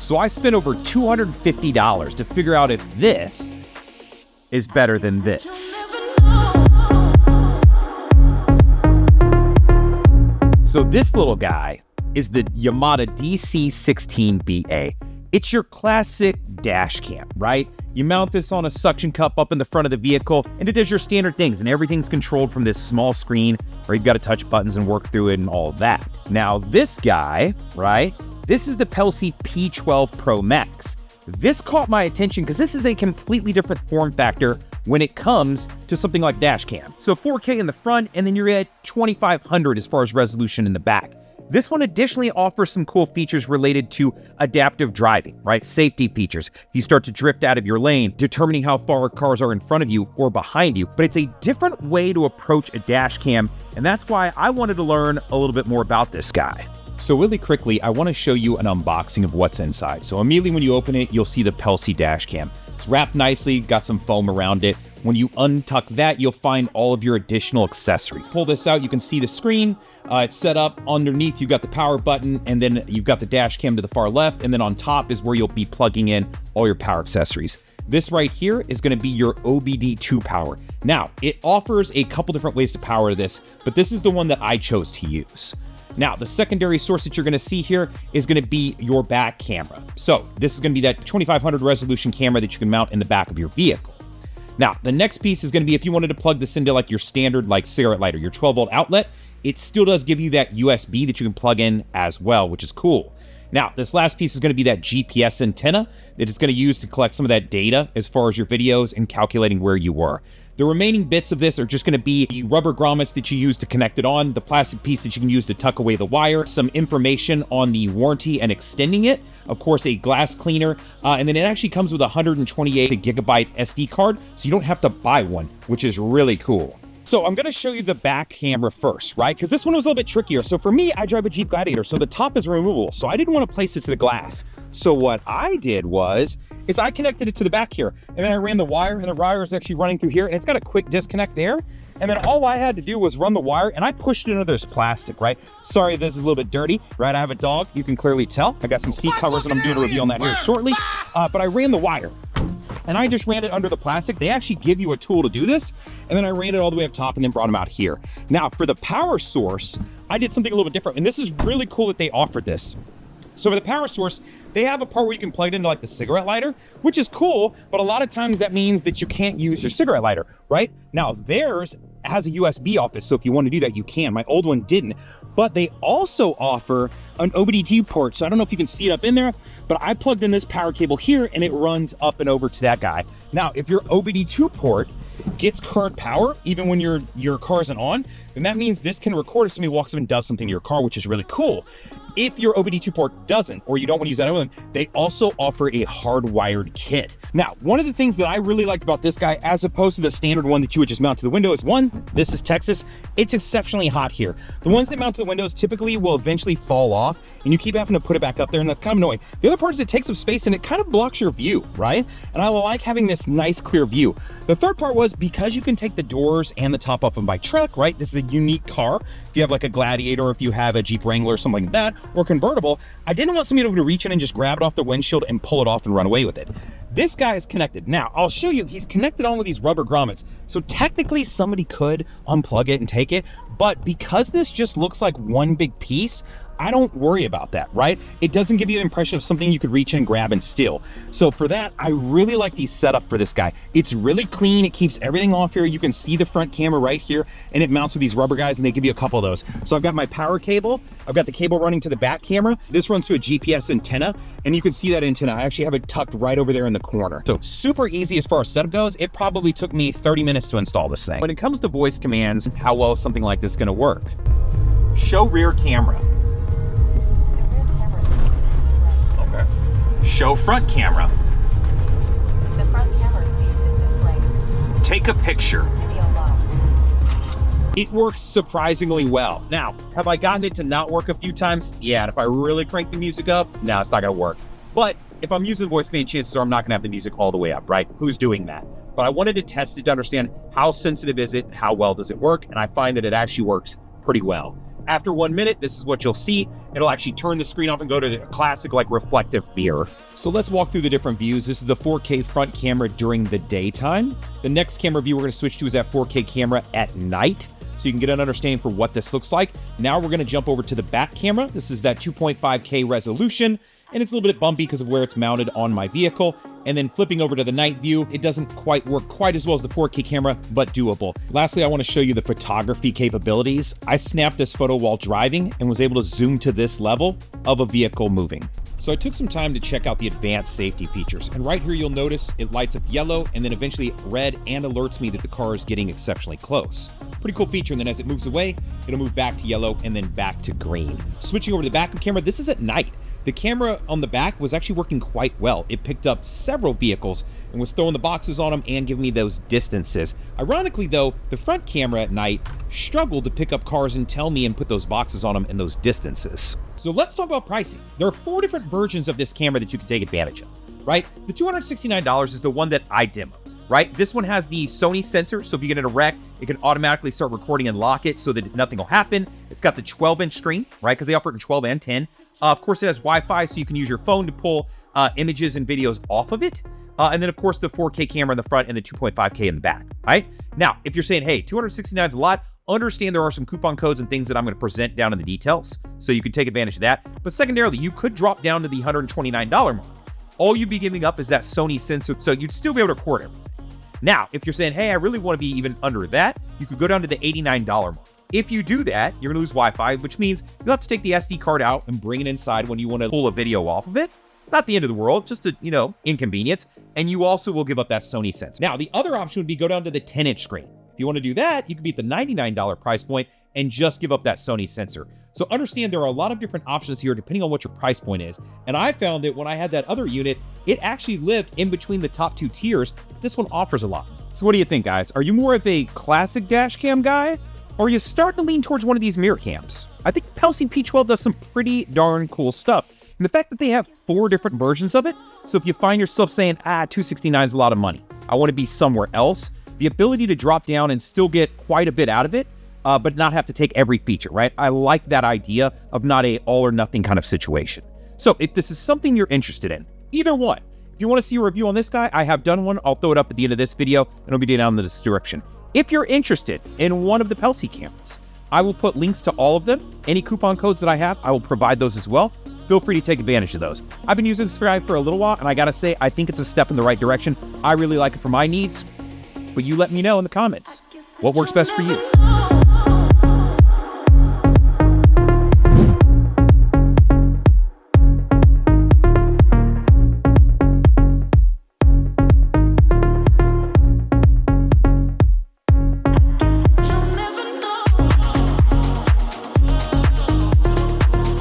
So I spent over $250 to figure out if this is better than this. So this little guy is the Lamtto DC16BA. It's your classic dash cam, right? You mount this on a suction cup up in the front of the vehicle, and it does your standard things, and everything's controlled from this small screen where you've got to touch buttons and work through it and all of that. Now this guy, right? This is the Pelsee P12 Pro Max. This caught my attention because this is a completely different form factor when it comes to something like Dashcam. So 4K in the front, and then you're at 2500 as far as resolution in the back. This one additionally offers some cool features related to adaptive driving, right? Safety features. If you start to drift out of your lane, determining how far cars are in front of you or behind you. But it's a different way to approach a dash cam, and that's why I wanted to learn a little bit more about this guy. So really quickly, I want to show you an unboxing of what's inside. So immediately when you open it, you'll see the Pelsee dash cam. It's wrapped nicely, got some foam around it. When you untuck that, you'll find all of your additional accessories. Pull this out, you can see the screen. It's set up underneath. You've got the power button, and then you've got the dash cam to the far left, and then on top is where you'll be plugging in all your power accessories. This right here is going to be your OBD2 power. Now, it offers a couple different ways to power this, but this is the one that I chose to use. Now, the secondary source that you're going to see here is going to be your back camera. So this is going to be that 2500 resolution camera that you can mount in the back of your vehicle. Now, the next piece is going to be if you wanted to plug this into like your standard like cigarette lighter, your 12-volt outlet, it still does give you that USB that you can plug in as well, which is cool. Now, this last piece is going to be that GPS antenna that it's going to use to collect some of that data as far as your videos and calculating where you were. The remaining bits of this are just going to be the rubber grommets that you use to connect it on, the plastic piece that you can use to tuck away the wire, some information on the warranty and extending it, of course a glass cleaner, and then it actually comes with a 128 gigabyte SD card, so you don't have to buy one, which is really cool. So I'm going to show you the back camera first, right? Because this one was a little bit trickier. So for me, I drive a Jeep Gladiator, so the top is removable. So I didn't want to place it to the glass. So what I did was I connected it to the back here, and then I ran the wire, and the wire is actually running through here, and it's got a quick disconnect there. And then all I had to do was run the wire, and I pushed it into this plastic, right? Sorry, this is a little bit dirty, right? I have a dog, you can clearly tell. I got some seat covers, and I'm doing a review on that here shortly. But I ran the wire, and I just ran it under the plastic. They actually give you a tool to do this, and then I ran it all the way up top and then brought them out here. Now, for the power source, I did something a little bit different, and this is really cool that they offered this. So for the power source, they have a part where you can plug it into like the cigarette lighter, which is cool, but a lot of times that means that you can't use your cigarette lighter, right? Now theirs has a USB office, so if you want to do that, you can. My old one didn't, but they also offer an OBD2 port. So I don't know if you can see it up in there, but I plugged in this power cable here and it runs up and over to that guy. Now, if your OBD2 port gets current power, even when your car isn't on, then that means this can record if somebody walks up and does something to your car, which is really cool. If your OBD2 port doesn't, or you don't want to use that other one, they also offer a hardwired kit. Now, one of the things that I really liked about this guy, as opposed to the standard one that you would just mount to the window, is one, this is Texas, it's exceptionally hot here. The ones that mount to the windows typically will eventually fall off, and you keep having to put it back up there, and that's kind of annoying. The other part is it takes up space, and it kind of blocks your view, right? And I like having this nice, clear view. The third part was, because you can take the doors and the top off of my truck, right? This is a unique car. If you have like a Gladiator, or if you have a Jeep Wrangler or something like that, or convertible, I didn't want somebody to be able to reach in and just grab it off the windshield and pull it off and run away with it. This guy is connected. Now, I'll show you, he's connected on with these rubber grommets. So technically somebody could unplug it and take it, but because this just looks like one big piece, I don't worry about that, right? It doesn't give you the impression of something you could reach in and grab and steal. So for that, I really like the setup for this guy. It's really clean. It keeps everything off here. You can see the front camera right here, and it mounts with these rubber guys, and they give you a couple of those. So I've got my power cable. I've got the cable running to the back camera. This runs to a GPS antenna, and you can see that antenna. I actually have it tucked right over there in the corner. So super easy as far as setup goes. It probably took me 30 minutes to install this thing. When it comes to voice commands, how well is something like this gonna work? Show rear camera. Show front camera. The front camera speed is displayed. Take a picture. Video locked. It works surprisingly well. Now, have I gotten it to not work a few times? Yeah, and if I really crank the music up, no, it's not gonna work. But if I'm using the voice command, chances are I'm not gonna have the music all the way up, right? Who's doing that? But I wanted to test it to understand how sensitive is it, how well does it work, and I find that it actually works pretty well. After 1 minute, this is what you'll see. It'll actually turn the screen off and go to a classic like reflective mirror. So let's walk through the different views. This is the 4K front camera during the daytime. The next camera view we're going to switch to is that 4K camera at night, so you can get an understanding for what this looks like. Now we're going to jump over to the back camera. This is that 2.5K resolution, and it's a little bit bumpy because of where it's mounted on my vehicle. And then flipping over to the night view, it doesn't quite work quite as well as the 4K camera, but doable. Lastly, I want to show you the photography capabilities. I snapped this photo while driving and was able to zoom to this level of a vehicle moving. So I took some time to check out the advanced safety features. And right here, you'll notice it lights up yellow and then eventually red and alerts me that the car is getting exceptionally close. Pretty cool feature. And then as it moves away, it'll move back to yellow and then back to green. Switching over to the back of the camera, this is at night. The camera on the back was actually working quite well. It picked up several vehicles and was throwing the boxes on them and giving me those distances. Ironically though, the front camera at night struggled to pick up cars and tell me and put those boxes on them and those distances. So let's talk about pricing. There are 4 different versions of this camera that you can take advantage of, right? The $269 is the one that I demo, right? This one has the Sony sensor, so if you get in a wreck, it can automatically start recording and lock it so that nothing will happen. It's got the 12-inch screen, right? Because they offer it in 12 and 10. Of course, it has Wi-Fi, so you can use your phone to pull images and videos off of it. And then, of course, the 4K camera in the front and the 2.5K in the back, right? Now, if you're saying, hey, $269 is a lot, understand there are some coupon codes and things that I'm going to present down in the details, so you can take advantage of that. But secondarily, you could drop down to the $129 mark. All you'd be giving up is that Sony sensor, so you'd still be able to record everything. Now, if you're saying, hey, I really want to be even under that, you could go down to the $89 mark. If you do that, you're going to lose Wi-Fi, which means you'll have to take the SD card out and bring it inside when you want to pull a video off of it. Not the end of the world, just a, inconvenience. And you also will give up that Sony sensor. Now, the other option would be go down to the 10-inch screen. If you want to do that, you could be at the $99 price point and just give up that Sony sensor. So understand there are a lot of different options here depending on what your price point is. And I found that when I had that other unit, it actually lived in between the top 2 tiers. This one offers a lot. So what do you think, guys? Are you more of a classic dash cam guy? Or are you starting to lean towards one of these mirror cams? I think Pelsee P12 does some pretty darn cool stuff. And the fact that they have 4 different versions of it, so if you find yourself saying, $269 is a lot of money, I want to be somewhere else, the ability to drop down and still get quite a bit out of it, but not have to take every feature, right? I like that idea of not a all or nothing kind of situation. So if this is something you're interested in, either one, if you want to see a review on this guy, I have done one. I'll throw it up at the end of this video, and it'll be down in the description. If you're interested in one of the Pelsee cameras, I will put links to all of them. Any coupon codes that I have, I will provide those as well. Feel free to take advantage of those. I've been using this guy for a little while, and I gotta say, I think it's a step in the right direction. I really like it for my needs, but you let me know in the comments what works best for you.